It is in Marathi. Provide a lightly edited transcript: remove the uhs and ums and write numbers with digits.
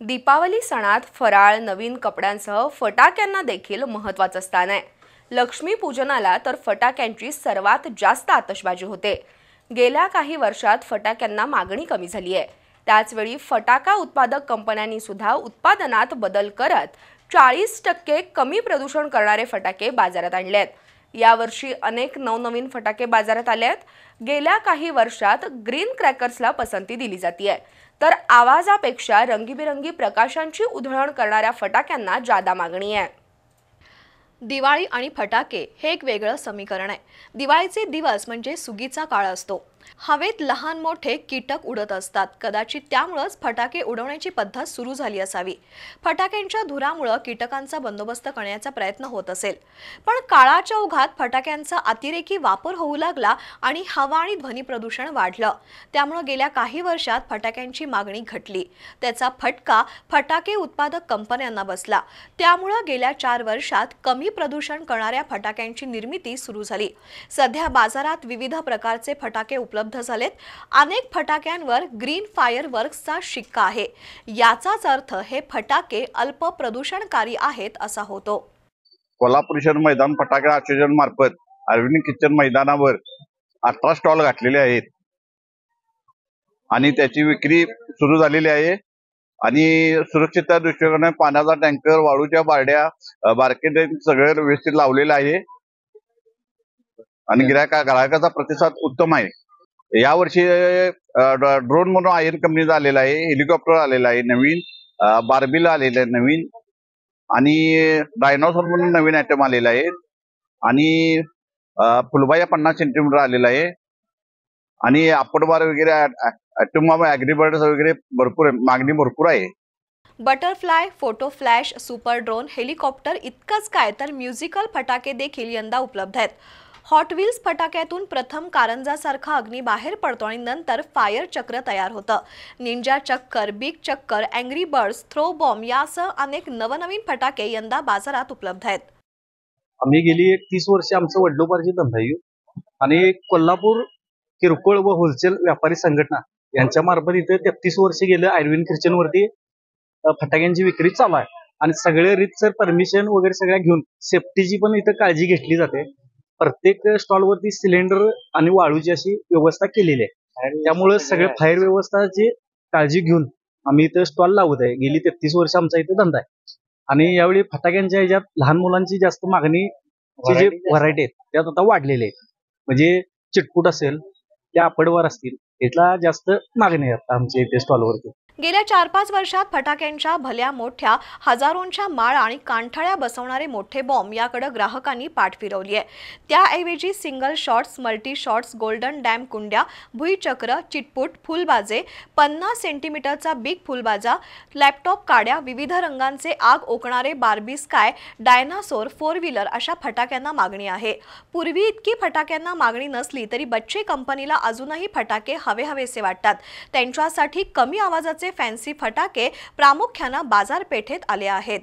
दीपावली सणात फराळ, नवीन कपड्यांसह फटाक्यांना देखील महत्त्वाचं स्थान आहे। लक्ष्मी पूजनाला तर फटाक्यांची सर्वात जास्त आतषबाजी होते। गेल्या काही वर्षात फटाक्यांना मागणी कमी झाली आहे। त्याचवेळी फटाका उत्पादक कंपन्यांनी सुद्धा उत्पादनात बदल करत 40% कमी प्रदूषण करणारे फटाके बाजारात आणले आहेत। यावर्षी अनेक नवनवीन फटाके बाजारात आले आहेत। गेल्या काही वर्षात ग्रीन क्रॅकर्सला पसंती दिली जाते, तर आवाजापेक्षा रंगीबेरंगी प्रकाशांची उधळण करणाऱ्या फटाक्यांना जादा मागणी आहे। दिवाळी आणि फटाके हे एक वेगळं समीकरण आहे। दिवाळीचे दिवस म्हणजे सुगीचा काळ असतो। हवेत लहान मोठे कीटक उडत असतात। कदाचित त्यामुळेच फटाके उडवण्याची पद्धत सुरू झाली असावी। फटाक्यांच्या धुरामुळे कीटकांचा बंदोबस्त करण्याचा प्रयत्न होत असेल, पण काळाच्या ओघात फटाक्यांचा अतिरेकी वापर होऊ लागला आणि हवा आणि ध्वनी प्रदूषण वाढलं। त्यामुळे गेल्या काही वर्षात फटाक्यांची मागणी घटली। त्याचा फटका फटाके उत्पादक कंपन्यांना बसला। त्यामुळे गेल्या 4 वर्षात कमी प्रदूषण करणाऱ्या फटाक्यांची निर्मिती सुरू झाली। सध्या बाजारात विविध प्रकारचे फटाके उपलब्ध झालेत। अनेक फटाक्यांवर ग्रीन फायर वर्क्सचा शिक्का आहे। याचाच अर्थ हे फटाके अल्प प्रदूषणकारी आहेत असा होतो। कोल्हापूर शहर मैदान फटाके असोसिएशन मार्फत अरविंद किचन मैदानावर 18 स्टॉल घातलेले आहेत आणि त्याची विक्री सुरू झालेली आहे। आणि सुरक्षितता दृष्टीकोनाने पाण्याचा टँकर, वाळूच्या बारड्या, बारकेट सगळे व्यवस्थित लावलेलं आहे आणि ग्राहकाचा प्रतिसाद उत्तम आहे। यावर्षी ड्रोन म्हणून आयन कंपनीचा आलेला आहे, हेलिकॉप्टर आलेला आहे नवीन, बार्बिल आलेलं आहे नवीन, आणि डायनोसॉर म्हणून नवीन आयटम आलेला आहे, आणि फुलबाया 50 सेंटीमीटर आलेला आहे, आणि आपटबार वगैरे ॲटोम ॲग्रीबर्ड्स वगैरे भरपूर मागणी भरपूर आहे। Butterfly, photo flash, super drone, helicopter इतकंच काय तर म्युझिकल फटाके देखील यंदा उपलब्ध आहेत। हॉट व्हील्स फटाक्यातून प्रथम कारंजासारखा अग्नी बाहेर पडतो आणि नंतर फायर चक्र तयार होतं। निंजा चक्कर, बिग चक्कर, अँग्री बर्ड्स, थ्रो बॉम्ब यासह अनेक नवनवीन फटाके यंदा बाजारात उपलब्ध आहेत। आम्ही गेली 30 वर्ष आमचं वडिलोपार्जित धंदा आहे आणि कोल्हापूर किरकोळ व होलसेल व्यापारी संघटना यांच्या मार्फत इथे 33 वर्ष गेलं अरविंद किचन वरती फटाक्यांची विक्री चालू आहे आणि सगळे रीतसर परमिशन वगैरे सगळ्या घेऊन सेफ्टीची पण इथं काळजी घेतली जाते। प्रत्येक स्टॉल वरती सिलेंडर आणि वाळूची अशी व्यवस्था केलेली आहे आणि त्यामुळे सगळे फायर व्यवस्थाची काळजी घेऊन आम्ही इथं स्टॉल लावत आहे। गेली 33 वर्ष आमचा इथे धंदा आहे आणि यावेळी फटाक्यांच्या ह्याच्यात लहान मुलांची जास्त मागणीची जे व्हरायटी आहेत त्यात आता वाढलेले आहेत। म्हणजे चिटकूट असेल, त्या आपडवर असतील, याला जास्त मागणी आहे आमच्या इथे स्टॉलवरती। गेल्या 4-5 वर्षात फटाक्यांच्या भल्या मोठ्या हजारोंच्या माळ आणि कांठळ्या बसवणारे मोठे बॉम्ब याकडे ग्राहकांनी पाठ फिरवली आहे। त्याऐवजी single shots, multi shots, golden dam कुंड्या, भुईचक्र, चिटपूट, फुलबाजे, 50 सेंटीमीटरचा बिग फुलबाजा, लॅपटॉप काड्या, विविध रंगांचे आग ओकणारे बार्बी स्काय, डायनासोर, 4 व्हीलर अशा फटाक्यांना मागणी आहे। पूर्वी इतकी फटाक्यांना मागणी नसली तरी बच्चे कंपनीला अजूनही फटाके हवेसे वाटतात। त्यांच्यासाठी कमी आवाजाचे फॅन्सी फटाके प्रामुख्याने बाजारपेठेत आले आहेत।